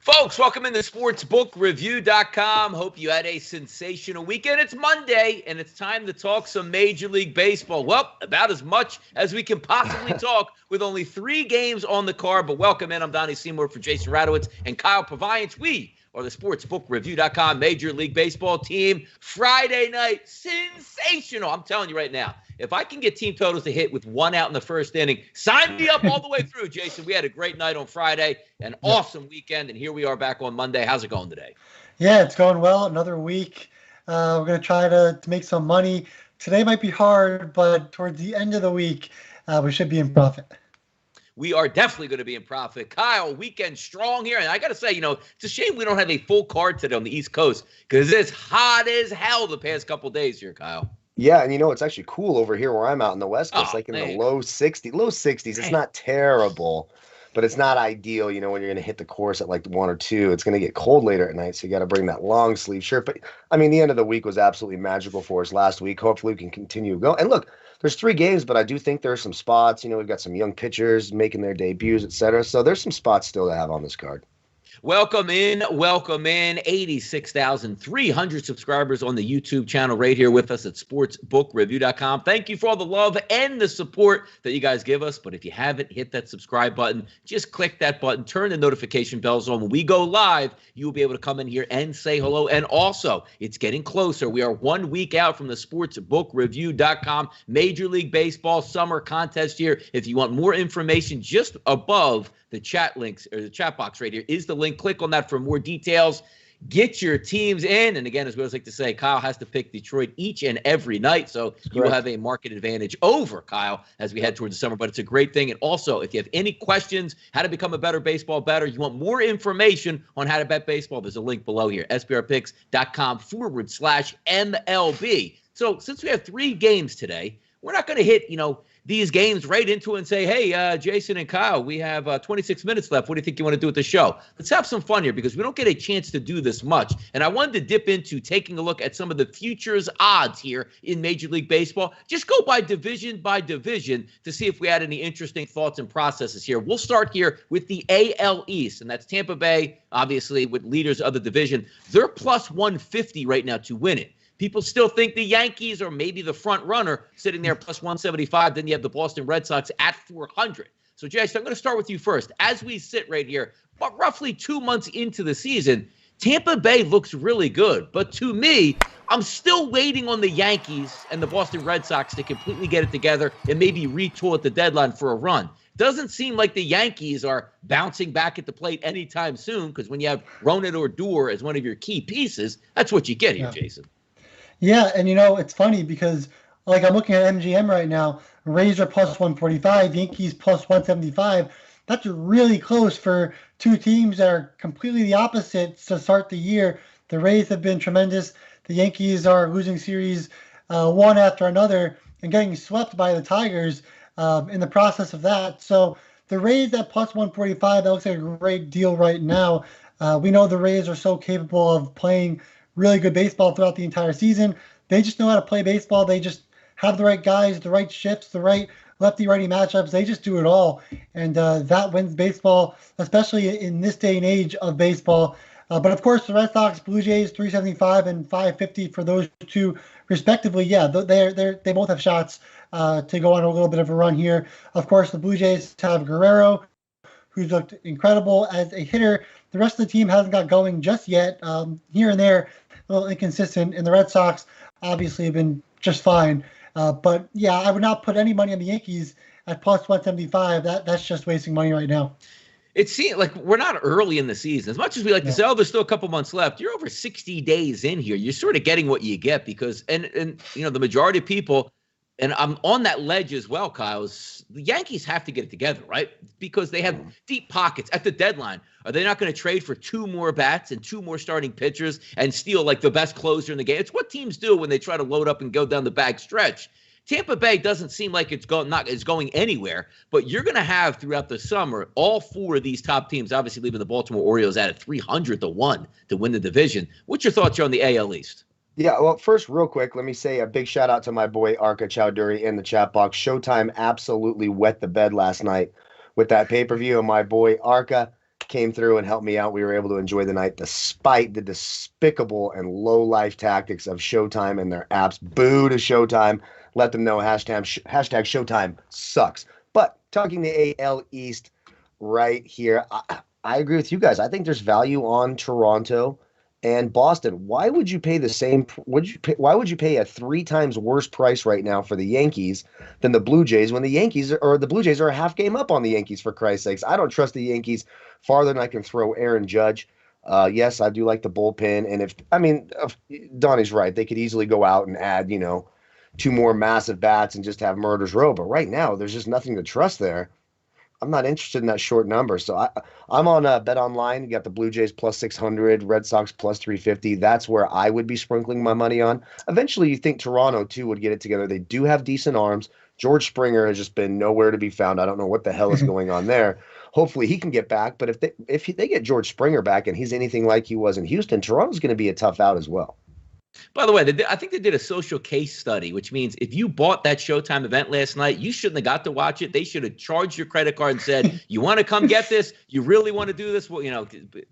Folks, welcome into sportsbookreview.com. Hope you had a sensational weekend. It's Monday, and it's time to talk some Major League Baseball. Well, about as much as we can possibly talk with only 3 games on the card. But welcome in. I'm Donnie Seymour for Jason Radowitz and Kyle Purviance. We are the sportsbookreview.com Major League Baseball team. Friday night, sensational. I'm telling you right now. If I can get team totals to hit with 1 out in the first inning, sign me up all the way through, Jason. We had a great night on Friday, an awesome weekend, and here we are back on Monday. How's it going today? Yeah, it's going well. Another week. We're going to try to make some money. Today might be hard, but towards the end of the week, we should be in profit. We are definitely going to be in profit. Kyle, weekend strong here. And I got to say, it's a shame we don't have a full card today on the East Coast because it's hot as hell the past couple days here, Kyle. Yeah, and it's actually cool over here where I'm out in the West Coast, in the low 60s. It's not terrible, but it's not ideal, when you're going to hit the course at like 1 or 2. It's going to get cold later at night, so you got to bring that long sleeve shirt. But, the end of the week was absolutely magical for us last week. Hopefully we can continue to go. And look, there's 3 games, but I do think there are some spots. We've got some young pitchers making their debuts, et cetera. So there's some spots still to have on this card. Welcome in. 86,300 subscribers on the YouTube channel right here with us at sportsbookreview.com. Thank you for all the love and the support that you guys give us. But if you haven't hit that subscribe button, just click that button, turn the notification bells on. When we go live, you will be able to come in here and say hello. And also, it's getting closer. We are 1 week out from the sportsbookreview.com Major League Baseball Summer Contest here. If you want more information, just above the chat links or the chat box right here is the link. Click on that for more details. Get your teams in. And again, as we always like to say, Kyle has to pick Detroit each and every night. So you will have a market advantage over Kyle as we head towards the summer. But it's a great thing. And also, if you have any questions, how to become a better baseball bettor, you want more information on how to bet baseball, there's a link below here, sbrpicks.com/MLB. So since we have 3 games today, we're not going to hit, these games right into it and say, hey, Jason and Kyle, we have 26 minutes left. What do you think you want to do with the show? Let's have some fun here because we don't get a chance to do this much. And I wanted to dip into taking a look at some of the futures odds here in Major League Baseball. Just go by division to see if we had any interesting thoughts and processes here. We'll start here with the AL East, and that's Tampa Bay, obviously, with leaders of the division. They're plus 150 right now to win it. People still think the Yankees are maybe the front runner sitting there plus 175. Then you have the Boston Red Sox at 400. So, Jason, I'm going to start with you first. As we sit right here, but roughly 2 months into the season, Tampa Bay looks really good. But to me, I'm still waiting on the Yankees and the Boston Red Sox to completely get it together and maybe retool at the deadline for a run. Doesn't seem like the Yankees are bouncing back at the plate anytime soon because when you have Ronald Odor as one of your key pieces, that's what you get here, Jason. Yeah, and it's funny because I'm looking at MGM right now. Rays are plus 145, Yankees plus 175. That's really close for 2 teams that are completely the opposites to start the year. The Rays have been tremendous. The Yankees are losing series one after another and getting swept by the Tigers in the process of that. So the Rays at plus 145, that looks like a great deal right now. We know the Rays are so capable of playing really good baseball throughout the entire season. They just know how to play baseball. They just have the right guys, the right shifts, the right lefty-righty matchups. They just do it all. And that wins baseball, especially in this day and age of baseball. But of course, the Red Sox, Blue Jays, 375 and 550 for those 2 respectively. Yeah, they both have shots to go on a little bit of a run here. Of course, the Blue Jays have Guerrero, who's looked incredible as a hitter. The rest of the team hasn't got going just yet. Here and there, a little inconsistent. And the Red Sox obviously have been just fine. But, yeah, I would not put any money on the Yankees at plus 175. That's just wasting money right now. It seems like we're not early in the season. As much as we like to say, there's still a couple months left. You're over 60 days in here. You're sort of getting what you get because – and the majority of people – and I'm on that ledge as well, Kyle. The Yankees have to get it together, right? Because they have deep pockets at the deadline. Are they not going to trade for 2 more bats and 2 more starting pitchers and steal like the best closer in the game? It's what teams do when they try to load up and go down the back stretch. Tampa Bay doesn't seem like it's going anywhere, but you're going to have throughout the summer all 4 of these top teams, obviously leaving the Baltimore Orioles at 300 to 1 to win the division. What's your thoughts here on the AL East? Yeah, well, first, real quick, let me say a big shout out to my boy Arca Chowdhury in the chat box. Showtime absolutely wet the bed last night with that pay-per-view, and my boy Arca came through and helped me out. We were able to enjoy the night despite the despicable and low-life tactics of Showtime and their apps. Boo to Showtime. Let them know hashtag Showtime sucks. But talking the AL East right here, I agree with you guys. I think there's value on Toronto and Boston. Why would you pay the same? Why would you pay a 3 times worse price right now for the Yankees than the Blue Jays when the Blue Jays are a half game up on the Yankees, for Christ's sakes? I don't trust the Yankees farther than I can throw Aaron Judge. Yes, I do like the bullpen, and Donnie's right, they could easily go out and add 2 more massive bats and just have Murder's Row. But right now, there's just nothing to trust there. I'm not interested in that short number. So I'm on Bet Online. You got the Blue Jays plus 600, Red Sox plus 350. That's where I would be sprinkling my money on. Eventually, you think Toronto, too, would get it together. They do have decent arms. George Springer has just been nowhere to be found. I don't know what the hell is going on there. Hopefully, he can get back. But if they get George Springer back and he's anything like he was in Houston, Toronto's going to be a tough out as well. By the way, I think they did a social case study, which means if you bought that Showtime event last night, you shouldn't have got to watch it. They should have charged your credit card and said, you want to come get this? You really want to do this? Well,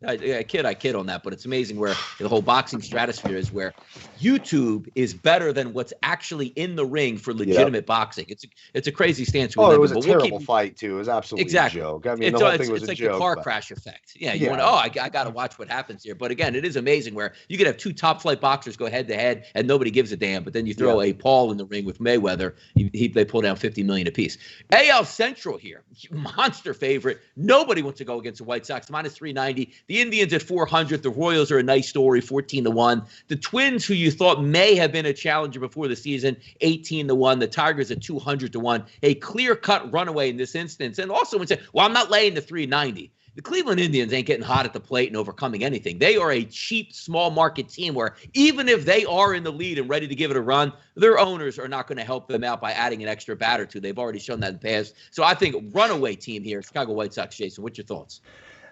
I kid on that, but it's amazing where the whole boxing stratosphere is, where YouTube is better than what's actually in the ring for legitimate boxing. It's a crazy stance. It was a terrible fight, too. It was absolutely a joke. I mean, the whole thing was it's like a joke. The car crash effect. Yeah, I got to watch what happens here. But again, it is amazing where you could have 2 top-flight boxers go head-to-head, and nobody gives a damn. But then you throw a Paul in the ring with Mayweather, they pull down $50 million apiece. AL Central here, monster favorite. Nobody wants to go against the White Sox, minus 390. The Indians at 400. The Royals are a nice story, 14-1. The Twins, who you thought may have been a challenger before the season, 18-1. The Tigers at 200-1. A clear-cut runaway in this instance. And also, when say, well, I'm not laying the 390. The Cleveland Indians ain't getting hot at the plate and overcoming anything. They are a cheap, small market team where even if they are in the lead and ready to give it a run, their owners are not going to help them out by adding an extra bat or 2. They've already shown that in the past. So I think runaway team here, Chicago White Sox. Jason, what's your thoughts?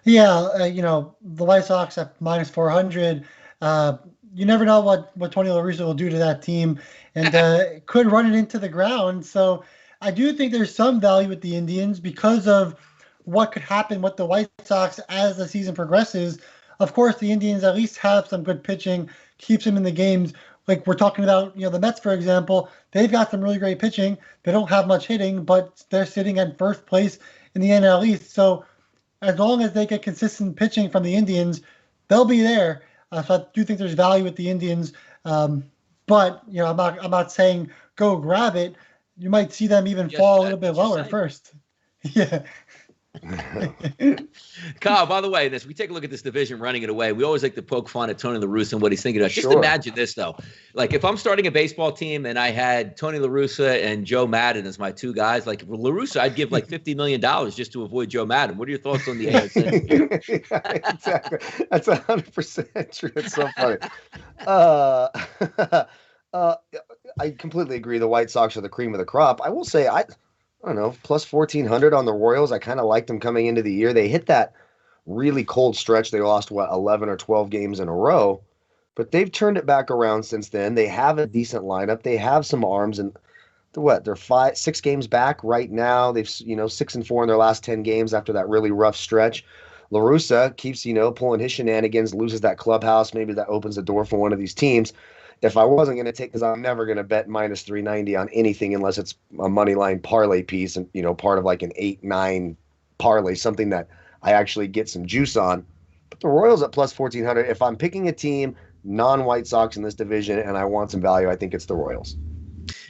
Yeah, the White Sox at minus 400. You never know what Tony La Russa will do to that team, and could run it into the ground. So I do think there's some value with the Indians because of what could happen with the White Sox as the season progresses. Of course, the Indians at least have some good pitching, keeps them in the games. Like we're talking about, the Mets, for example, they've got some really great pitching. They don't have much hitting, but they're sitting at first place in the NL East. So as long as they get consistent pitching from the Indians, they'll be there. So I do think there's value with the Indians. But, I'm not saying go grab it. You might see them even fall a little bit lower first. Yeah. Kyle, by the way, we take a look at this division running it away. We always like to poke fun at Tony La Russa and what he's thinking about. Just imagine this, though. Like, if I'm starting a baseball team and I had Tony La Russa and Joe Madden as my 2 guys, like La Russa, I'd give like $50 million just to avoid Joe Madden. What are your thoughts on the AFC? Exactly. That's 100% true. It's so funny. I completely agree. The White Sox are the cream of the crop. I will say, I don't know, plus 1,400 on the Royals. I kind of liked them coming into the year. They hit that really cold stretch. They lost, 11 or 12 games in a row. But they've turned it back around since then. They have a decent lineup. They have some arms. And they're 6 games back right now. They've, 6-4 in their last 10 games after that really rough stretch. La Russa keeps, pulling his shenanigans, loses that clubhouse. Maybe that opens the door for one of these teams. If I wasn't going to take, because I'm never going to bet minus 390 on anything unless it's a money line parlay piece and, part of like an 8-9 parlay, something that I actually get some juice on. But the Royals at plus 1,400, if I'm picking a team, non-White Sox in this division, and I want some value, I think it's the Royals.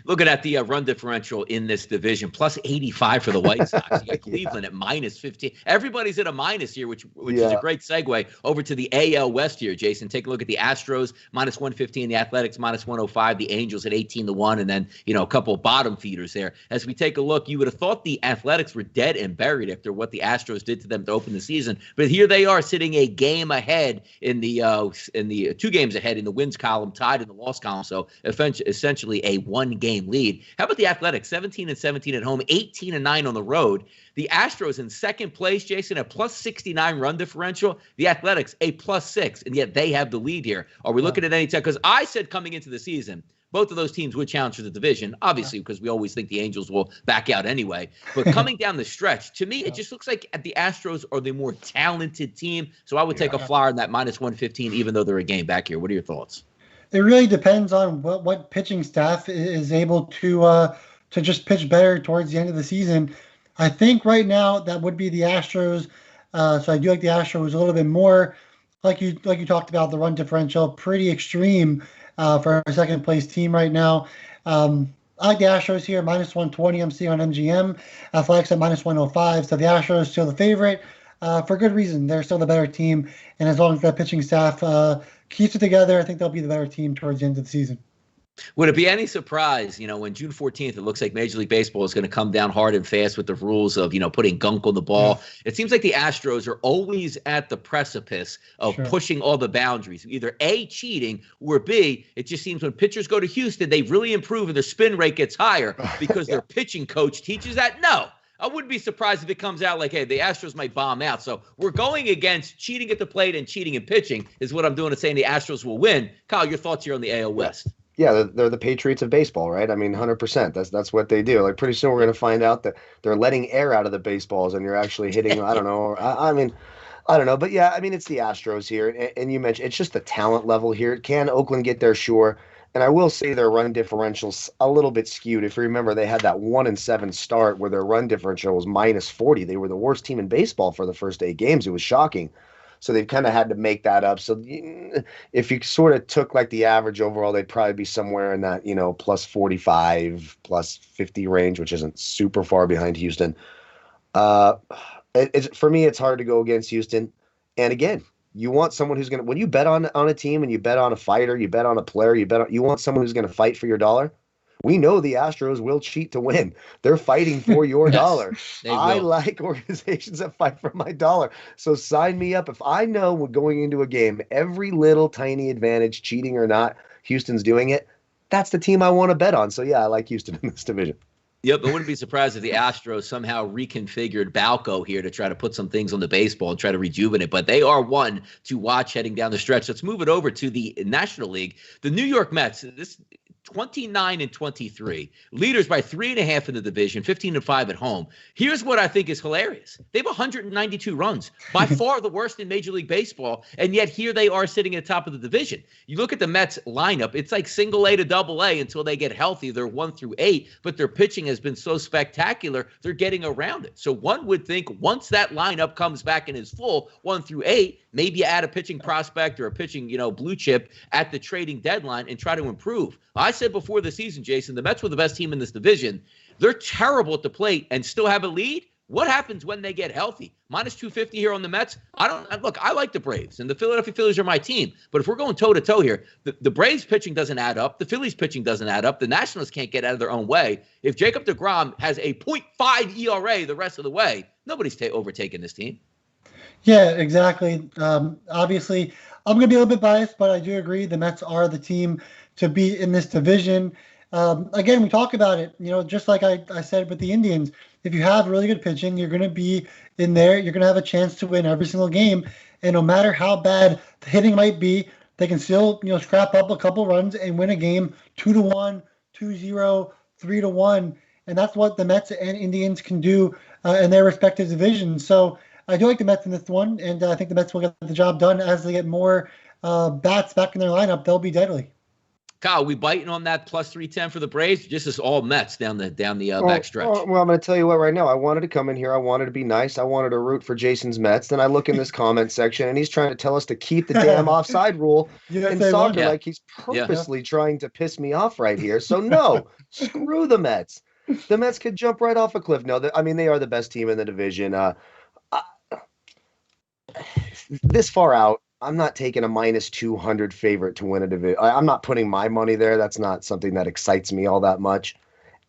Looking at the run differential in this division, plus 85 for the White Sox. You got Cleveland at minus 15. Everybody's at a minus here, which is a great segue over to the AL West here, Jason. Take a look at the Astros, minus 115, the Athletics, minus 105, the Angels at 18-1, and then, a couple of bottom feeders there. As we take a look, you would have thought the Athletics were dead and buried after what the Astros did to them to open the season. But here they are sitting a game ahead in the 2 games ahead in the wins column, tied in the loss column. So essentially a 1-game game lead. How about the Athletics? 17-17 at home, 18-9 on the road. The Astros in second place, Jason, a plus 69 run differential. The Athletics, a plus 6, and yet they have the lead here. Are we looking at any time? Because I said coming into the season, both of those teams would challenge for the division, obviously, because we always think the Angels will back out anyway. But coming down the stretch, to me, it just looks like the Astros are the more talented team. So I would take a flyer on that minus 115, even though they're a game back here. What are your thoughts? It really depends on what pitching staff is able to just pitch better towards the end of the season. I think right now that would be the Astros. So I do like the Astros a little bit more. Like you talked about, the run differential, pretty extreme for our second place team right now. I like the Astros here, minus 120 I'm seeing on MGM. Athletics at minus 105. So the Astros still the favorite for good reason. They're still the better team. And as long as that pitching staff keeps it together, I think they'll be the better team towards the end of the season. Would it be any surprise, when June 14th, it looks like Major League Baseball is going to come down hard and fast with the rules of, putting gunk on the ball? It seems like the Astros are always at the precipice of pushing all the boundaries, either A, cheating, or B, it just seems when pitchers go to Houston, they really improve and their spin rate gets higher because their pitching coach teaches that. No. I wouldn't be surprised if it comes out like, hey, the Astros might bomb out. So we're going against cheating at the plate and cheating in pitching is what I'm doing and saying the Astros will win. Kyle, your thoughts here on the AL West? Yeah, they're the Patriots of baseball, right? I mean, 100%. That's what they do. Like pretty soon we're going to find out that they're letting air out of the baseballs and you're actually hitting, I don't know. I mean, I don't know. But yeah, I mean, it's the Astros here. And you mentioned it's just the talent level here. Can Oakland get there? Sure. And I will say their run differential's a little bit skewed. If you remember, they had that 1-7 start where their run differential was minus 40. They were the worst team in baseball for the first 8 games. It was shocking. So they've kind of had to make that up. So if you sort of took like the average overall, they'd probably be somewhere in that, plus 45, plus 50 range, which isn't super far behind Houston. For me, it's hard to go against Houston. And again, you want someone who's going to, when you bet on a team and you bet on a fighter, you bet on a player, you want someone who's going to fight for your dollar. We know the Astros will cheat to win. They're fighting for your dollar. I like organizations that fight for my dollar. So sign me up. If I know we're going into a game, every little tiny advantage, cheating or not, Houston's doing it, that's the team I want to bet on. So yeah, I like Houston in this division. Yep, I wouldn't be surprised if the Astros somehow reconfigured Balco here to try to put some things on the baseball and try to rejuvenate. But they are one to watch heading down the stretch. Let's move it over to the National League. The New York Mets, this 29-23, leaders by 3.5 in the division, 15-5 at home. Here's what I think is hilarious. They have 192 runs, by far the worst in Major League Baseball, and yet here they are sitting at the top of the division. You look at the Mets lineup, it's like single A to double A until they get healthy. They're 1-8, but their pitching has been so spectacular, they're getting around it. So one would think once that lineup comes back and is full, 1-8, maybe you add a pitching prospect or a pitching, blue chip at the trading deadline and try to improve. I said before the season, Jason, the Mets were the best team in this division. They're terrible at the plate and still have a lead. What happens when they get healthy? Minus 250 here on the Mets. I like the Braves, and the Philadelphia Phillies are my team. But if we're going toe-to-toe here, the Braves pitching doesn't add up. The Phillies pitching doesn't add up. The Nationals can't get out of their own way. If Jacob deGrom has a .5 ERA the rest of the way, nobody's overtaking this team. Yeah, exactly. Obviously, I'm going to be a little bit biased, but I do agree the Mets are the team to be in this division. Again, we talk about it, just like I said with the Indians. If you have really good pitching, you're going to be in there. You're going to have a chance to win every single game. And no matter how bad the hitting might be, they can still, scrap up a couple runs and win a game 2-1, 2-0, 3-1. And that's what the Mets and Indians can do in their respective divisions. So I do like the Mets in this one, and I think the Mets will get the job done as they get more bats back in their lineup. They'll be deadly. Kyle, we biting on that plus 310 for the Braves? Just as all Mets down the back stretch. Well, I'm going to tell you what right now. I wanted to come in here. I wanted to be nice. I wanted to root for Jason's Mets. Then I look in this comment section, and he's trying to tell us to keep the damn offside rule in soccer. Like he's purposely trying to piss me off right here. So no, screw the Mets. The Mets could jump right off a cliff. No, they are the best team in the division. This far out, I'm not taking a minus 200 favorite to win a division. I'm not putting my money there. That's not something that excites me all that much.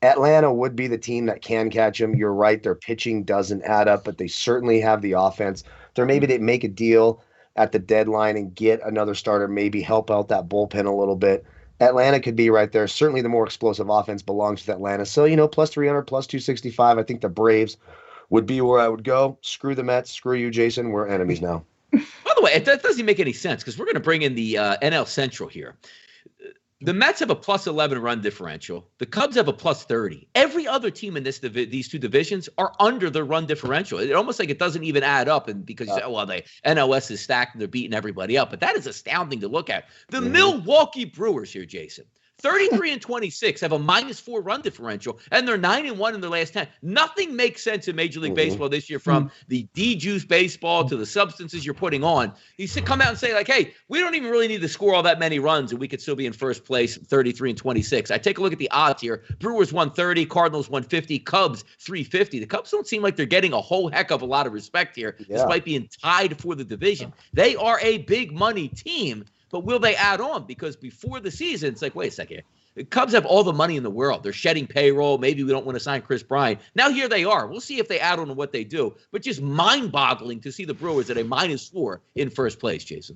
Atlanta would be the team that can catch them. You're right. Their pitching doesn't add up, but they certainly have the offense. Maybe they make a deal at the deadline and get another starter, maybe help out that bullpen a little bit. Atlanta could be right there. Certainly the more explosive offense belongs to Atlanta. So, plus 300, plus 265. I think the Braves would be where I would go. Screw the Mets. Screw you, Jason. We're enemies now. By the way, that doesn't make any sense because we're going to bring in the NL Central here. The Mets have a plus 11 run differential. The Cubs have a plus 30. Every other team in these two divisions are under the run differential. It almost like it doesn't even add up, and because you say, well, the NOS is stacked and they're beating everybody up. But that is astounding to look at. The Milwaukee Brewers here, Jason, 33-26 have a -4 run differential, and they're 9-1 in their last 10. Nothing makes sense in Major League Baseball this year, from the de-juice baseball to the substances you're putting on. You come out and say, like, hey, we don't even really need to score all that many runs, and we could still be in first place, 33-26. I take a look at the odds here. Brewers 130, Cardinals 150, Cubs 350. The Cubs don't seem like they're getting a whole heck of a lot of respect here, despite being tied for the division. They are a big money team. But will they add on? Because before the season, it's like, wait a second. The Cubs have all the money in the world. They're shedding payroll. Maybe we don't want to sign Chris Bryant. Now here they are. We'll see if they add on to what they do. But just mind-boggling to see the Brewers at a -4 in first place, Jason.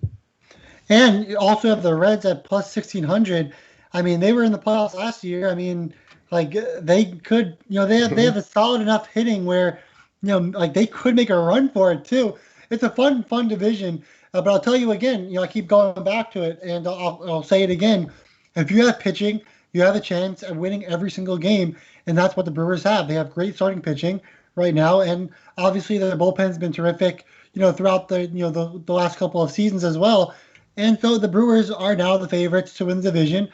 And you also have the Reds at plus 1,600. I mean, they were in the playoffs last year. I mean, like, they could, they have a solid enough hitting where, like, they could make a run for it too. It's a fun division. But I'll tell you again, I keep going back to it, and I'll say it again. If you have pitching, you have a chance at winning every single game, and that's what the Brewers have. They have great starting pitching right now, and obviously their bullpen's been terrific, throughout the last couple of seasons as well. And so the Brewers are now the favorites to win the division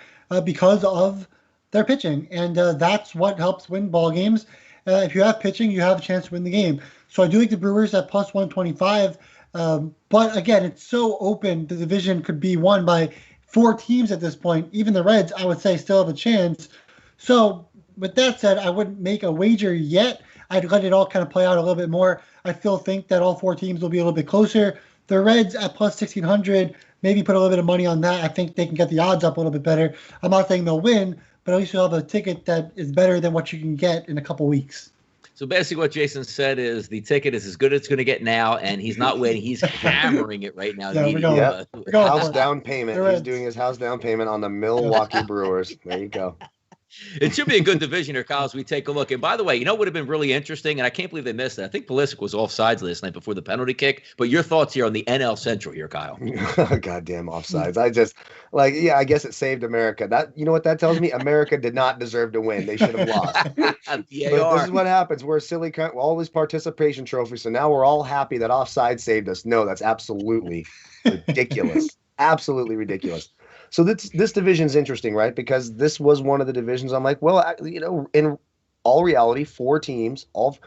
because of their pitching, and that's what helps win ball games. If you have pitching, you have a chance to win the game. So I do think the Brewers at plus 125. But again, it's so open. The division could be won by 4 teams at this point. Even the Reds, I would say, still have a chance. So with that said, I wouldn't make a wager yet. I'd let it all kind of play out a little bit more. I still think that all 4 teams will be a little bit closer. The Reds at plus 1,600, maybe put a little bit of money on that. I think they can get the odds up a little bit better. I'm not saying they'll win, but at least you'll have a ticket that is better than what you can get in a couple weeks. So basically what Jason said is the ticket is as good as it's going to get now, and he's not waiting. He's hammering it right now. House down payment. He's doing his house down payment on the Milwaukee Brewers. There you go. It should be a good division here, Kyle, as we take a look. And by the way, what would have been really interesting, and I can't believe they missed it. I think Pulisic was offsides last night before the penalty kick. But your thoughts here on the NL Central here, Kyle. Goddamn offsides. I just, I guess it saved America. That, you know what that tells me? America did not deserve to win. They should have lost. But this is what happens. We're a silly country. All these participation trophies. So now we're all happy that offside saved us. No, that's absolutely ridiculous. Absolutely ridiculous. So this division is interesting, right? Because this was one of the divisions I'm like, well, in all reality, 4 teams, all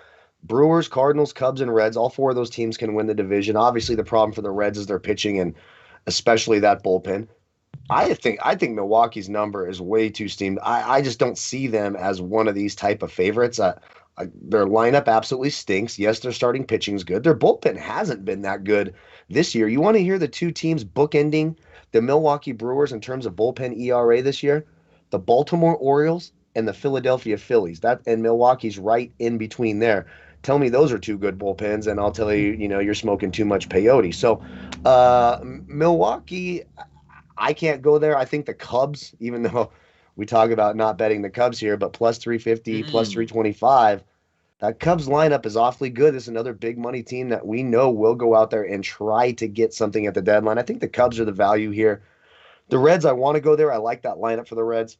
Brewers, Cardinals, Cubs, and Reds, all 4 of those teams can win the division. Obviously, the problem for the Reds is their pitching and especially that bullpen. I think Milwaukee's number is way too steamed. I just don't see them as one of these type of favorites. Their lineup absolutely stinks. Yes, their starting pitching's good. Their bullpen hasn't been that good this year. You want to hear the 2 teams bookending the Milwaukee Brewers in terms of bullpen ERA this year? The Baltimore Orioles and the Philadelphia Phillies. And Milwaukee's right in between there. Tell me those are 2 good bullpens, and I'll tell you, you're smoking too much peyote. So Milwaukee, I can't go there. I think the Cubs, even though we talk about not betting the Cubs here, but plus 350, plus 325, that Cubs lineup is awfully good. It's another big money team that we know will go out there and try to get something at the deadline. I think the Cubs are the value here. The Reds, I want to go there. I like that lineup for the Reds.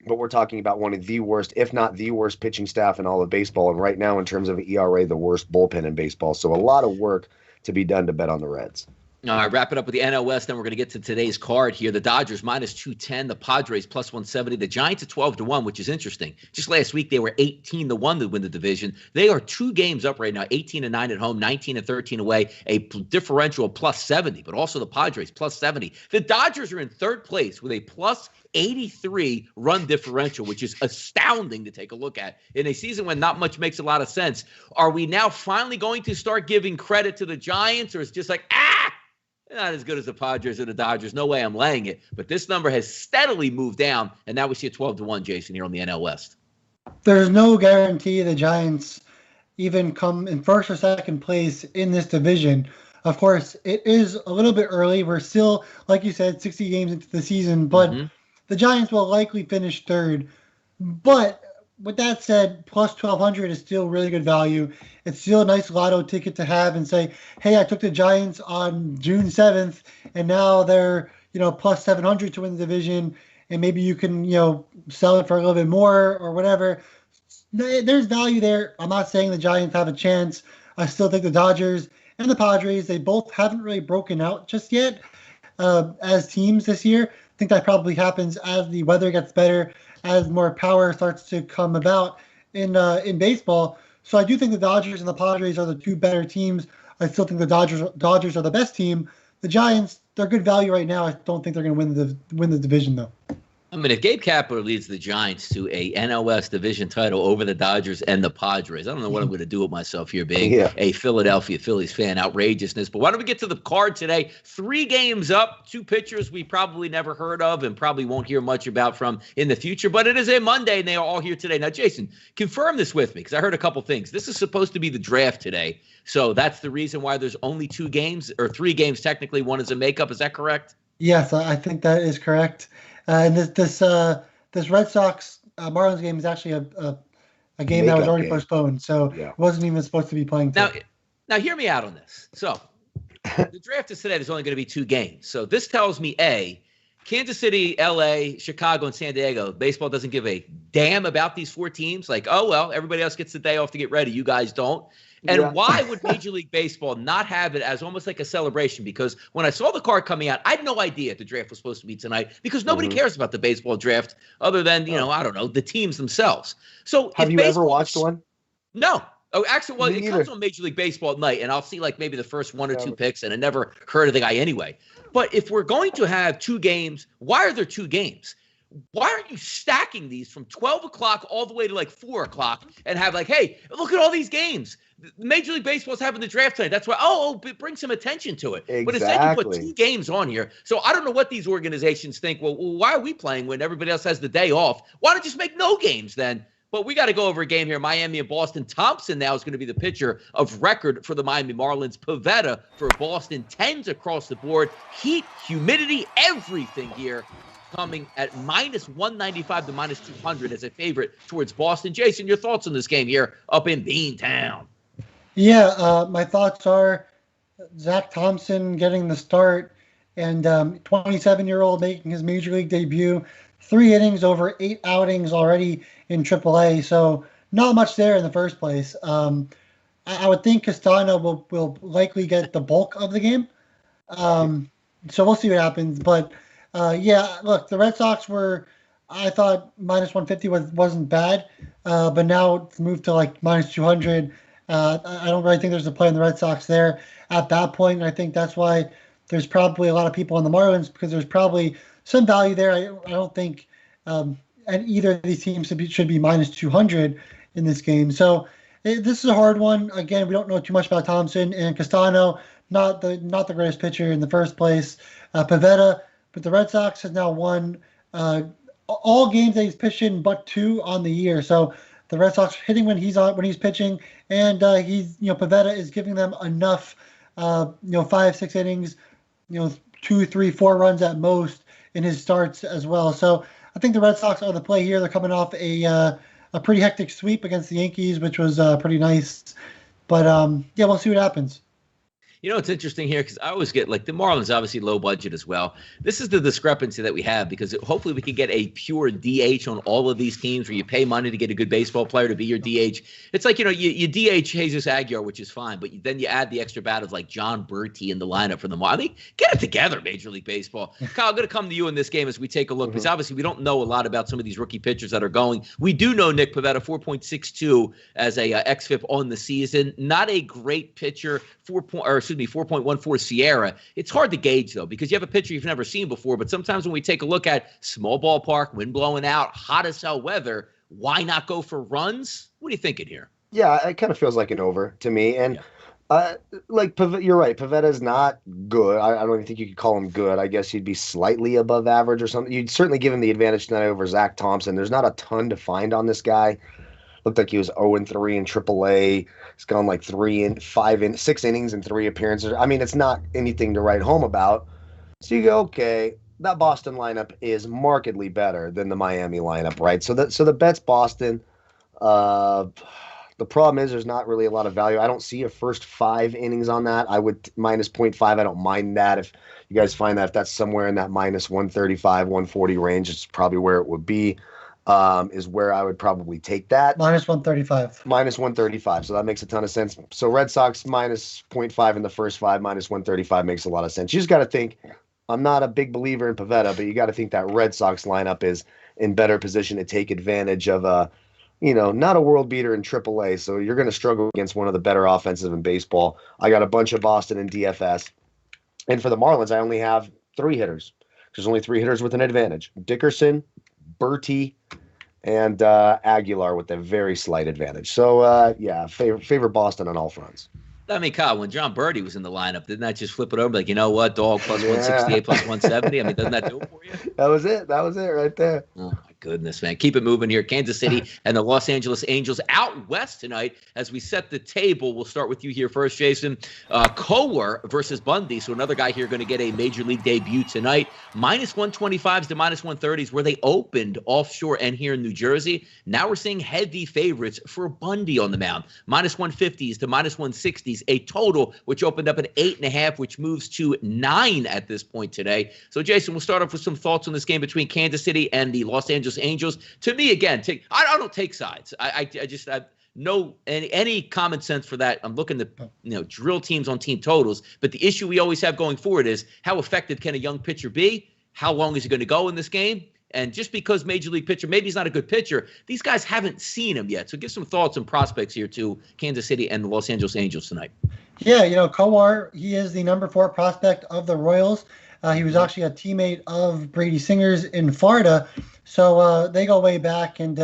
But we're talking about one of the worst, if not the worst, pitching staff in all of baseball. And right now, in terms of ERA, the worst bullpen in baseball. So a lot of work to be done to bet on the Reds. All right, wrap it up with the NL West. Then we're going to get to today's card here. The Dodgers minus 210, the Padres plus 170, the Giants at 12-1, which is interesting. Just last week, they were 18-1 to win the division. They are 2 games up right now, 18-9 at home, 19-13 away, a differential of plus 70, but also the Padres plus 70. The Dodgers are in 3rd place with a plus 83 run differential, which is astounding to take a look at in a season when not much makes a lot of sense. Are we now finally going to start giving credit to the Giants, or it's just like, not as good as the Padres or the Dodgers? No way I'm laying it. But this number has steadily moved down, and now we see a 12-1, Jason, here on the NL West. There's no guarantee the Giants even come in 1st or 2nd place in this division. Of course, it is a little bit early. We're still, like you said, 60 games into the season, but the Giants will likely finish third. But with that said, plus 1,200 is still really good value. It's still a nice lotto ticket to have and say, hey, I took the Giants on June 7th, and now they're, plus 700 to win the division, and maybe you can, sell it for a little bit more or whatever. There's value there. I'm not saying the Giants have a chance. I still think the Dodgers and the Padres, they both haven't really broken out just yet as teams this year. I think that probably happens as the weather gets better, as more power starts to come about in baseball. So I do think the Dodgers and the Padres are the two better teams. I still think the Dodgers are the best team. The Giants, they're good value right now. I don't think they're going to win the division, though. I mean, if Gabe Kapler leads the Giants to a NLS division title over the Dodgers and the Padres, I don't know what I'm going to do with myself here being a Philadelphia Phillies fan. Outrageousness. But why don't we get to the card today? 3 games up, 2 pitchers we probably never heard of and probably won't hear much about from in the future. But it is a Monday, and they are all here today. Now, Jason, confirm this with me because I heard a couple things. This is supposed to be the draft today. So that's the reason why there's only 2 games, or 3 games technically. One is a makeup. Is that correct? Yes, I think that is correct. And this Red Sox Marlins game is actually a game that was already postponed, so it wasn't even supposed to be playing today. Now hear me out on this. So the draft is today. There's only going to be 2 games. So this tells me Kansas City, LA, Chicago, and San Diego. Baseball doesn't give a damn about these 4 teams. Like, oh well, everybody else gets the day off to get ready. You guys don't. And why would Major League Baseball not have it as almost like a celebration? Because when I saw the card coming out, I had no idea the draft was supposed to be tonight because nobody cares about the baseball draft other than, I don't know, the teams themselves. So have you ever watched one? No. Oh, actually, it comes on Major League Baseball at night, and I'll see like maybe the first 1 or 2 picks, and I never heard of the guy anyway. But if we're going to have 2 games, why are there 2 games? Why aren't you stacking these from 12 o'clock all the way to like 4 o'clock and have like, hey, look at all these games. Major League Baseball's having the draft tonight. That's why, bring some attention to it. Exactly. But instead you put 2 games on here. So I don't know what these organizations think. Well, why are we playing when everybody else has the day off? Why don't you just make no games then? But we got to go over a game here. Miami and Boston. Thompson now is going to be the pitcher of record for the Miami Marlins. Pivetta for Boston. 10s across the board. Heat, humidity, everything here. Coming at minus 195 to minus 200 as a favorite towards Boston. Jason, your thoughts on this game here up in Beantown? Yeah, my thoughts are Zach Thompson getting the start and 27-year-old making his major league debut. 3 innings over 8 outings already in AAA, so not much there in the first place. I would think Castano will likely get the bulk of the game. So we'll see what happens, but look, the Red Sox I thought minus 150 wasn't bad, but now it's moved to like minus 200. I don't really think there's a play in the Red Sox there at that point. And I think that's why there's probably a lot of people on the Marlins because there's probably some value there. I don't think and either of these teams should be minus 200 in this game. So this is a hard one. Again, we don't know too much about Thompson and Castano, not the greatest pitcher in the first place. Pivetta. But the Red Sox has now won all games that he's pitched in, but 2 on the year. So the Red Sox are hitting when he's pitching, and Pivetta is giving them enough, 5-6 innings, 2, 3, 4 runs at most in his starts as well. So I think the Red Sox are the play here. They're coming off a pretty hectic sweep against the Yankees, which was pretty nice. But we'll see what happens. It's interesting here because I always get like the Marlins, obviously low budget as well. This is the discrepancy that we have because hopefully we can get a pure DH on all of these teams where you pay money to get a good baseball player to be your DH. It's like, you DH Jesus Aguilar, which is fine, but then you add the extra bat of like John Berti in the lineup for the Marlins. I mean, get it together, Major League Baseball. Kyle, I'm going to come to you in this game as we take a look because obviously we don't know a lot about some of these rookie pitchers that are going. We do know Nick Pivetta, 4.62 as a xFIP on the season. Not a great pitcher, 4.14 Sierra. It's hard to gauge, though, because you have a pitcher you've never seen before. But sometimes when we take a look at small ballpark, wind blowing out, hot as hell weather, why not go for runs? What are you thinking here? Yeah, it kind of feels like an over to me. And you're right. Pavetta's not good. I don't even think you could call him good. I guess he'd be slightly above average or something. You'd certainly give him the advantage tonight over Zach Thompson. There's not a ton to find on this guy. Looked like he was 0-3 in AAA. He's gone like 6 innings and 3 appearances. I mean, it's not anything to write home about. So you go, okay, that Boston lineup is markedly better than the Miami lineup, right? So the bet's Boston. The problem is there's not really a lot of value. I don't see a first 5 innings on that. I would minus 0.5. I don't mind that. If you guys find that if that's somewhere in that minus 135, 140 range, it's probably where it would be, is where I would probably take that. Minus 135. Minus 135. So that makes a ton of sense. So Red Sox minus 0.5 in the first 5, minus 135 makes a lot of sense. You just got to think, I'm not a big believer in Pivetta, but you got to think that Red Sox lineup is in better position to take advantage of not a world beater in AAA, so you're going to struggle against one of the better offenses in baseball. I got a bunch of Boston in DFS. And for the Marlins, I only have 3 hitters. There's only 3 hitters with an advantage. Dickerson, Bertie, and Aguilar with a very slight advantage. So, favor Boston on all fronts. I mean, Kyle, when John Birdie was in the lineup, didn't that just flip it over? Like, you know what, dog plus 168 plus 170? I mean, doesn't that do it for you? That was it right there. Oh, my goodness, man. Keep it moving here. Kansas City and the Los Angeles Angels out west tonight as we set the table. We'll start with you here first, Jason. Kowar versus Bundy. So another guy here going to get a major league debut tonight. Minus 125s to minus 130s where they opened offshore and here in New Jersey. Now we're seeing heavy favorites for Bundy on the mound. Minus 150s to minus 160s. A total which opened up at 8.5, which moves to 9 at this point today. So, Jason, we'll start off with some thoughts on this game between Kansas City and the Los Angeles Angels. To me, again, I don't take sides. I just have no any common sense for that. I'm looking to drill teams on team totals. But the issue we always have going forward is how effective can a young pitcher be? How long is he going to go in this game? And just because major league pitcher, maybe he's not a good pitcher, these guys haven't seen him yet. So give some thoughts and prospects here to Kansas City and the Los Angeles Angels tonight. Yeah, Kowar, he is the number 4 prospect of the Royals. He was actually a teammate of Brady Singer's in Florida. So they go way back, and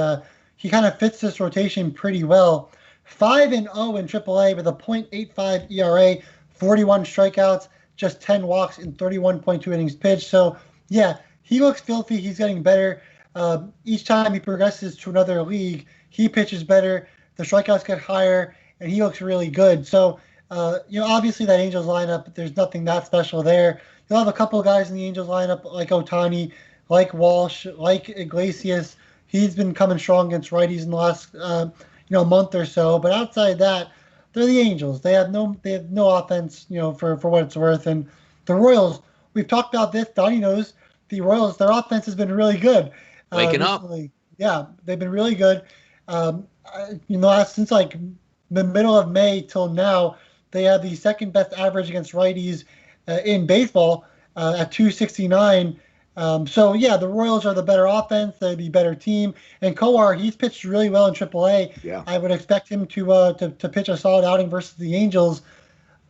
he kind of fits this rotation pretty well. 5-0 in AAA with a .85 ERA, 41 strikeouts, just 10 walks in 31.2 innings pitched. So, yeah, he looks filthy. He's getting better. Each time he progresses to another league, he pitches better. The strikeouts get higher, and he looks really good. So, obviously that Angels lineup, there's nothing that special there. You'll have a couple of guys in the Angels lineup like Ohtani, like Walsh, like Iglesias. He's been coming strong against righties in the last month or so. But outside that, they're the Angels. They have no offense, for what it's worth. And the Royals, we've talked about this. Donnie knows. The Royals, their offense has been really good. Waking up. Yeah, they've been really good. Since like the middle of May till now, they have the second best average against righties in baseball at 269. The Royals are the better offense. They're the better team. And Kowar, he's pitched really well in AAA. Yeah. I would expect him to pitch a solid outing versus the Angels.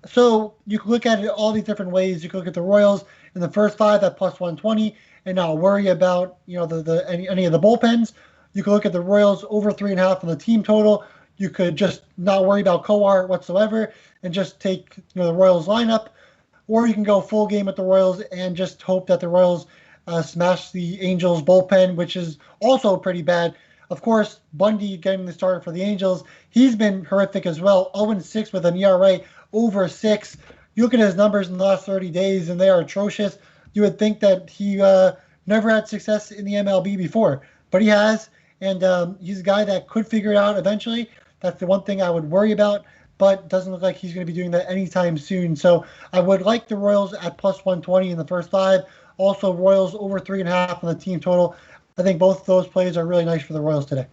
So you can look at it all these different ways. You can look at the Royals in the first 5 at plus 120 and not worry about any of the bullpens. You can look at the Royals over 3.5 on the team total. You could just not worry about Kowar whatsoever and just take the Royals lineup, or you can go full game with the Royals and just hope that the Royals smash the Angels bullpen, which is also pretty bad. Of course, Bundy getting the start for the Angels, he's been horrific as well. 0-6 with an ERA over 6. You look at his numbers in the last 30 days, and they are atrocious. You would think that he never had success in the MLB before, but he has, and he's a guy that could figure it out eventually. That's the one thing I would worry about, but doesn't look like he's going to be doing that anytime soon. So I would like the Royals at plus 120 in the first 5. Also, Royals over 3.5 on the team total. I think both of those plays are really nice for the Royals today.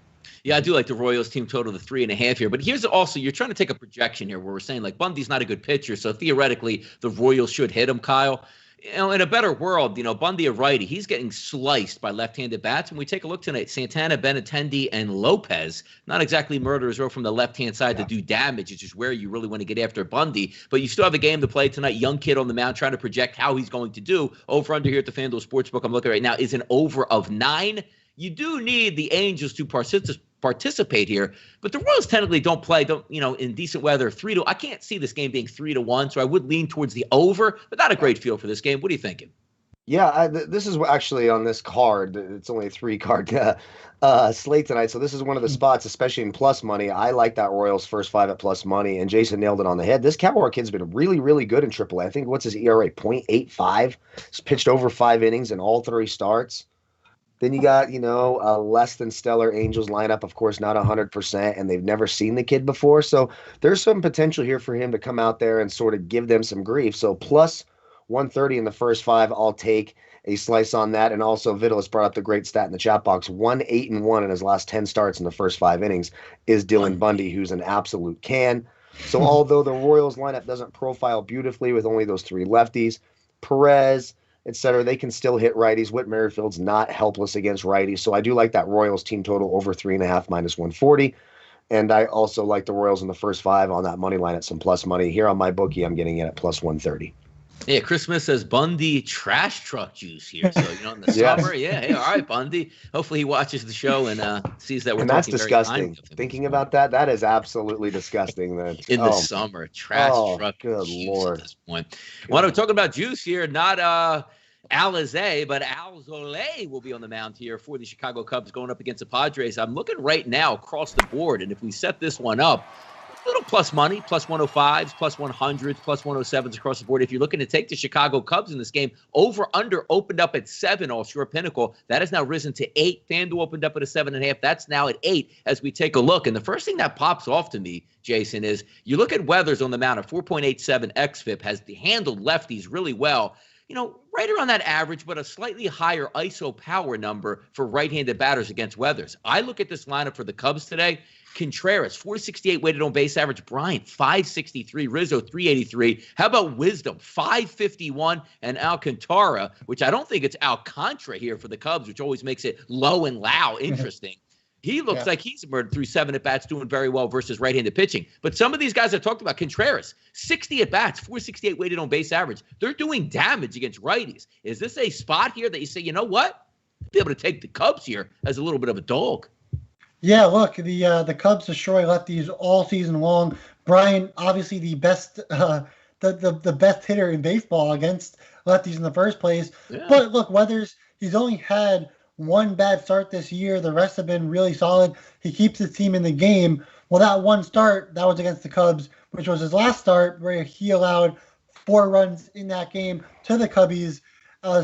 Yeah, I do like the Royals team total, the 3.5 here. But here's also, you're trying to take a projection here where we're saying, like, Bundy's not a good pitcher, so theoretically the Royals should hit him, Kyle. In a better world, Bundy a righty, he's getting sliced by left-handed bats. When we take a look tonight, Santana, Benintendi, and Lopez, not exactly murderers row from the left-hand side to do damage. It's just where you really want to get after Bundy. But you still have a game to play tonight. Young kid on the mound trying to project how he's going to do. Over-under here at the FanDuel Sportsbook I'm looking at right now is an over of 9. You do need the Angels to participate here, but the Royals technically don't play, in decent weather, 3-2. I can't see this game being 3-1, so I would lean towards the over, but not a great feel for this game. What are you thinking? Yeah, this is actually on this card. It's only a 3-card slate tonight, so this is one of the spots, especially in plus money. I like that Royals first 5 at plus money, and Jason nailed it on the head. This Cowboy kid's been really, really good in AAA. I think what's his ERA? 0.85. He's pitched over 5 innings in all 3 starts. Then you got, a less than stellar Angels lineup, of course, not 100%, and they've never seen the kid before. So there's some potential here for him to come out there and sort of give them some grief. So plus 130 in the first 5, I'll take a slice on that. And also, Vittalis brought up the great stat in the chat box. 1-8-1 in his last 10 starts in the first 5 innings is Dylan Bundy, who's an absolute can. So although the Royals lineup doesn't profile beautifully with only those 3 lefties, Perez, etc., they can still hit righties. Whit Merrifield's not helpless against righties. So I do like that Royals team total over 3.5 minus 140. And I also like the Royals in the first 5 on that money line at some plus money. Here on my bookie, I'm getting it at plus 130. Yeah, Chris Smith says Bundy trash truck juice here. So, in the Yes. summer, hey, all right, Bundy. Hopefully he watches the show and sees that we're And talking that's disgusting. very kindly of him. Thinking about that is absolutely disgusting. In the summer, trash truck good juice Lord. at this point. Well, we're talking about juice here, not Alizé, but Alzolay will be on the mound here for the Chicago Cubs going up against the Padres. I'm looking right now across the board, and if we set this one up, a little plus money, plus 105s, plus 100s, plus 107s across the board. If you're looking to take the Chicago Cubs in this game, over-under opened up at 7, All-Shore Pinnacle. That has now risen to 8. FanDuel opened up at a 7.5. That's now at 8 as we take a look. And the first thing that pops off to me, Jason, is you look at Weathers on the mound at 4.87 xFIP, has handled lefties really well. Right around that average, but a slightly higher ISO power number for right-handed batters against Weathers. I look at this lineup for the Cubs today. Contreras, 468 weighted on base average. Bryant, 563. Rizzo, 383. How about Wisdom, 551. And Alcantara, which I don't think it's Alcantara here for the Cubs, which always makes it low and loud interesting. He looks like he's emerged through 7 at-bats, doing very well versus right-handed pitching. But some of these guys I talked about, Contreras, 60 at-bats, 468 weighted on base average. They're doing damage against righties. Is this a spot here that you say, you know what? I'll be able to take the Cubs here as a little bit of a dog. Yeah, look, the Cubs destroy lefties all season long. Bryant, obviously the best the best hitter in baseball against lefties in the first place. Yeah. But look, Weathers, he's only had 1 bad start this year. The rest have been really solid. He keeps his team in the game. Well, that 1 start, that was against the Cubs, which was his last start, where he allowed 4 runs in that game to the Cubbies.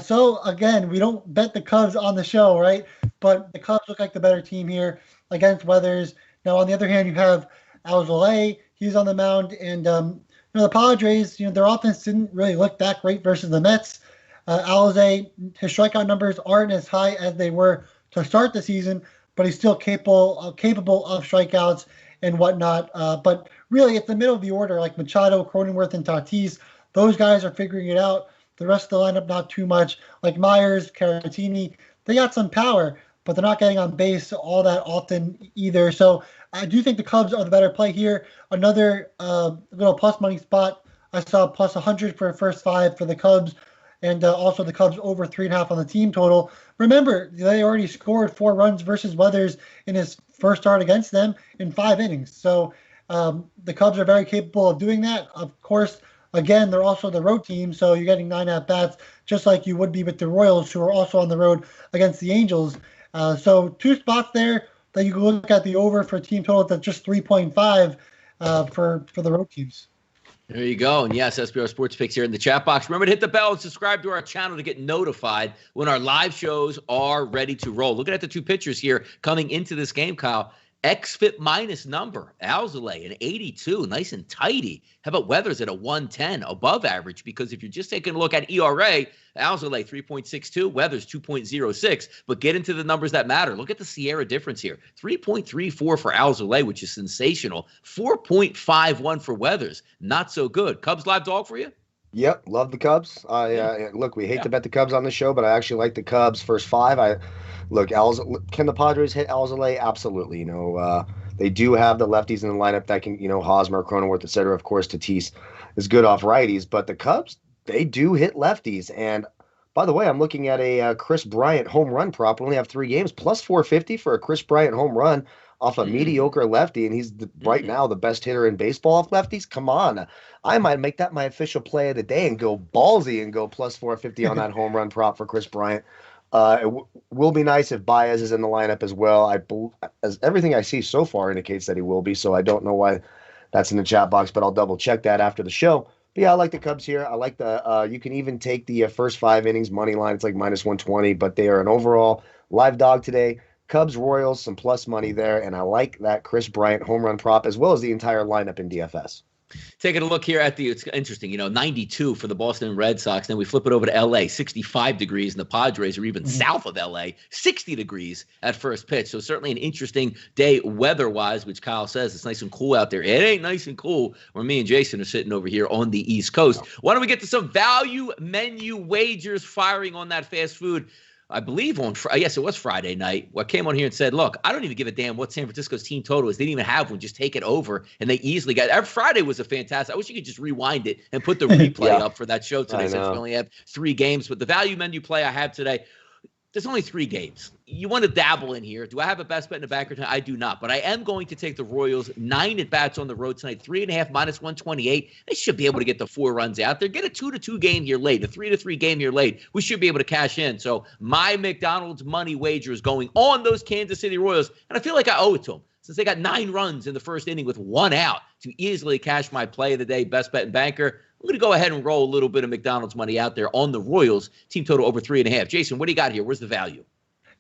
So, again, we don't bet the Cubs on the show, right? But the Cubs look like the better team here against Weathers. Now, on the other hand, you have Alzolay. He's on the mound. And, the Padres, their offense didn't really look that great versus the Mets. Alizé, his strikeout numbers aren't as high as they were to start the season, but he's still capable of strikeouts and whatnot. But really, it's the middle of the order, like Machado, Cronenworth, and Tatis. Those guys are figuring it out. The rest of the lineup, not too much. Like Myers, Caratini, they got some power, but they're not getting on base all that often either. So I do think the Cubs are the better play here. Another little plus money spot, I saw plus 100 for first 5 for the Cubs. And also the Cubs over 3.5 on the team total. Remember, they already scored 4 runs versus Weathers in his first start against them in 5 innings. So the Cubs are very capable of doing that. Of course, again, they're also the road team, so you're getting 9 at-bats, just like you would be with the Royals, who are also on the road against the Angels. So 2 spots there that you can look at the over for team total that's just 3.5 for the road teams. There you go. And yes, SBR Sports Picks here in the chat box. Remember to hit the bell and subscribe to our channel to get notified when our live shows are ready to roll. Looking at the 2 pitchers here coming into this game, Kyle. XFIP minus number, Alzolay, an 82, nice and tidy. How about Weathers at a 110, above average? Because if you're just taking a look at ERA, Alzolay 3.62, Weathers 2.06. But get into the numbers that matter. Look at the Sierra difference here. 3.34 for Alzolay, which is sensational. 4.51 for Weathers. Not so good. Cubs live dog for you? Yep, love the Cubs. Look, we hate to bet the Cubs on the show, but I actually like the Cubs first 5. Look, can the Padres hit Alzolay? Absolutely. They do have the lefties in the lineup that can, Hosmer, Cronenworth, et cetera. Of course, Tatis is good off righties, but the Cubs, they do hit lefties. And by the way, I'm looking at a Chris Bryant home run prop. We only have 3 games, plus 450 for a Chris Bryant home run. off a mediocre lefty, and he's right now the best hitter in baseball off lefties. Come on. I might make that my official play of the day and go ballsy and go plus 450 on that home run prop for Chris Bryant. Will be nice if Baez is in the lineup as well. As everything I see so far indicates that he will be, so I don't know why that's in the chat box, but I'll double check that after the show. But yeah, I like the Cubs here. I like you can even take the first 5 innings money line. It's like minus 120, but they are an overall live dog today. Cubs, Royals, some plus money there, and I like that Chris Bryant home run prop as well as the entire lineup in DFS. Taking a look here at it's interesting, 92 for the Boston Red Sox. Then we flip it over to L.A., 65 degrees, and the Padres are even south of L.A., 60 degrees at first pitch. So certainly an interesting day weather-wise, which Kyle says it's nice and cool out there. It ain't nice and cool where me and Jason are sitting over here on the East Coast. Why don't we get to some value menu wagers firing on that fast food? I believe yes, it was Friday night. I came on here and said, look, I don't even give a damn what San Francisco's team total is. They didn't even have one. Just take it over. And they easily got it. Friday was a fantastic. I wish you could just rewind it and put the replay up for that show today since we only have 3 games. But the value menu play I have today, there's only 3 games. You want to dabble in here. Do I have a best bet in the banker tonight? I do not. But I am going to take the Royals 9 at bats on the road tonight. 3.5 minus 128. They should be able to get the 4 runs out there. Get a 2-2 game here late, a 3-3 game here late. We should be able to cash in. So my McDonald's money wager is going on those Kansas City Royals. And I feel like I owe it to them, since they got 9 runs in the first inning with 1 out, to easily cash my play of the day, best bet and banker. I'm going to go ahead and roll a little bit of McDonald's money out there on the Royals. Team total over 3.5. Jason, what do you got here? Where's the value?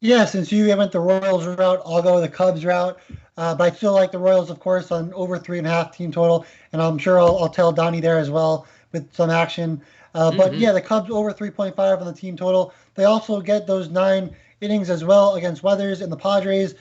Yeah, since you went the Royals route, I'll go the Cubs route. But I still like the Royals, of course, on over 3.5 team total. And I'm sure I'll tell Donnie there as well with some action. But yeah, the Cubs over 3.5 on the team total. They also get those 9 innings as well against Weathers and the Padres,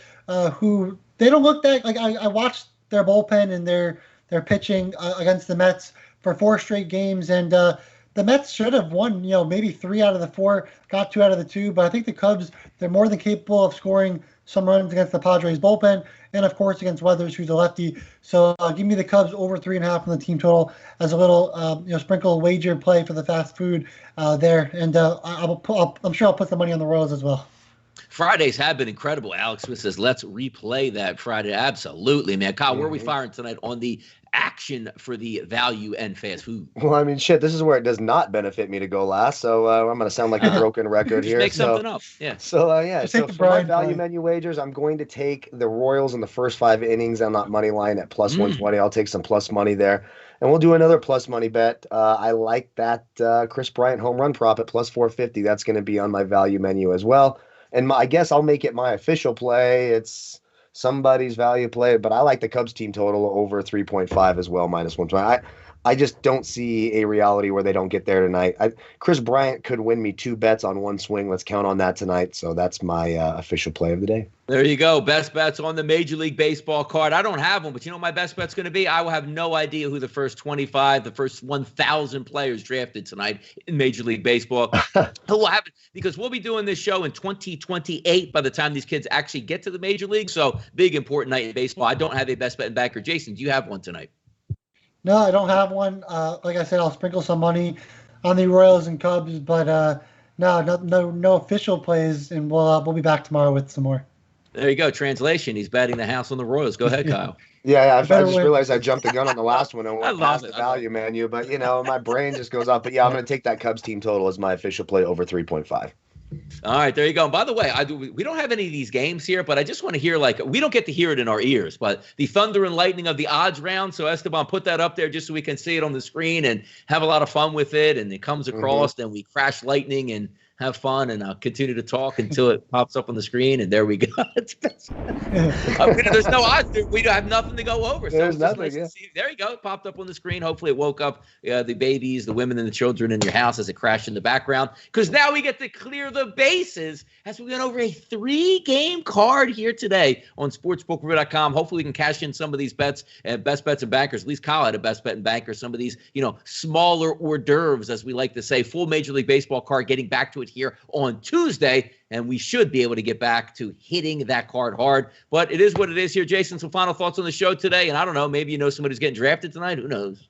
who they don't look that like I watched their bullpen and their pitching against the Mets for 4 straight games, and the Mets should have won, maybe 3 out of the 4, got 2 out of the 2, but I think the Cubs, they're more than capable of scoring some runs against the Padres bullpen, and of course against Weathers, who's a lefty. So give me the Cubs over 3.5 on the team total as a little, sprinkle wager play for the fast food there, and I'm sure I'll put some money on the Royals as well. Fridays have been incredible. Alex Smith says, let's replay that Friday. Absolutely, man. Kyle, where are we firing tonight on the action for the value and fast food? Well, I mean, shit, this is where it does not benefit me to go last, so I'm going to sound like a broken record here. Make something up. Yeah. So, so for my value menu wagers, I'm going to take the Royals in the first 5 innings on that money line at plus 120. I'll take some plus money there. And we'll do another plus money bet. I like that Chris Bryant home run prop at plus 450. That's going to be on my value menu as well. And I guess I'll make it my official play. It's somebody's value play, but I like the Cubs team total over 3.5 as well, minus 120. I just don't see a reality where they don't get there tonight. Chris Bryant could win me 2 bets on one swing. Let's count on that tonight. So that's my official play of the day. There you go. Best bets on the Major League Baseball card. I don't have one, but you know what my best bet's going to be? I will have no idea who the first 25, the first 1,000 players drafted tonight in Major League Baseball. Who will have it? Because we'll be doing this show in 2028 by the time these kids actually get to the Major League. So big, important night in baseball. I don't have a best bet and backer. Jason, do you have one tonight? No, I don't have one. Like I said, I'll sprinkle some money on the Royals and Cubs, but no official plays, and we'll be back tomorrow with some more. There you go. Translation: he's betting the house on the Royals. Go ahead, Kyle. I just realized I jumped the gun on the last one and went past the value menu, but my brain just goes up. But yeah, I'm going to take that Cubs team total as my official play over 3.5. All right, there you go. And by the way, we don't have any of these games here, but I just want to hear, we don't get to hear it in our ears, but the thunder and lightning of the odds round. So Esteban, put that up there just so we can see it on the screen and have a lot of fun with it. And it comes across, and we crash lightning and have fun, and I'll continue to talk until it pops up on the screen, and there we go. There's no odds. We don't have nothing to go over. So there's nothing. Nice to see. There you go. It popped up on the screen. Hopefully it woke up the babies, the women, and the children in your house as it crashed in the background. Because now we get to clear the bases as we went over a 3-game card here today on sportsbook.com. Hopefully we can cash in some of these bets and best bets and bankers. At least Kyle had a best bet and banker. Some of these, smaller hors d'oeuvres, as we like to say. Full Major League Baseball card, getting back to it here on Tuesday, and we should be able to get back to hitting that card hard. But it is what it is here. Jason, some final thoughts on the show today? And I don't know, maybe somebody's getting drafted tonight. Who knows?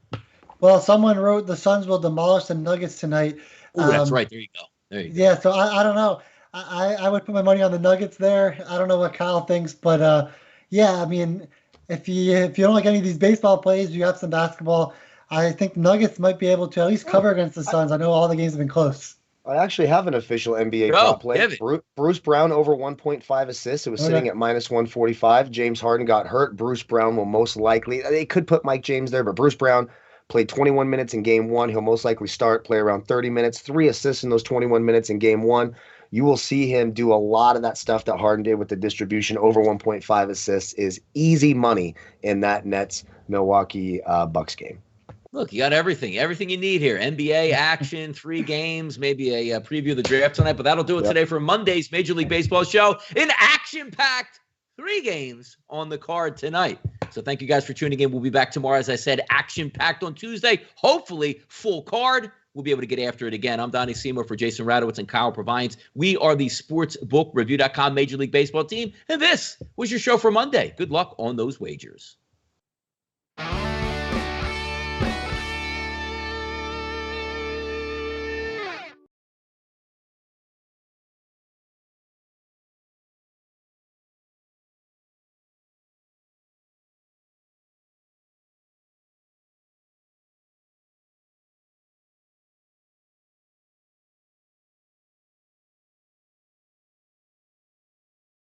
Well, someone wrote the Suns will demolish the Nuggets tonight. Oh, that's right. There you go. Yeah, so I don't know. I would put my money on the Nuggets there. I don't know what Kyle thinks, but Yeah, I mean, if you don't like any of these baseball plays, you got some basketball. I think the Nuggets might be able to at least cover against the Suns. I know all the games have been close. I actually have an official NBA prop play. Bruce Brown over 1.5 assists. It was sitting at minus 145. James Harden got hurt. Bruce Brown will most likely, they could put Mike James there, but Bruce Brown played 21 minutes in game one. He'll most likely play around 30 minutes, 3 assists in those 21 minutes in game one. You will see him do a lot of that stuff that Harden did with the distribution. Over 1.5 assists is easy money in that Nets Milwaukee Bucks game. Look, you got everything you need here. NBA action, 3 games, maybe a preview of the draft tonight, but that'll do it today for Monday's Major League Baseball show. An action-packed 3 games on the card tonight. So thank you guys for tuning in. We'll be back tomorrow, as I said, action-packed on Tuesday. Hopefully, full card. We'll be able to get after it again. I'm Donnie Seymour for Jason Radowitz and Kyle Purviance. We are the SportsBookReview.com Major League Baseball team, and this was your show for Monday. Good luck on those wagers.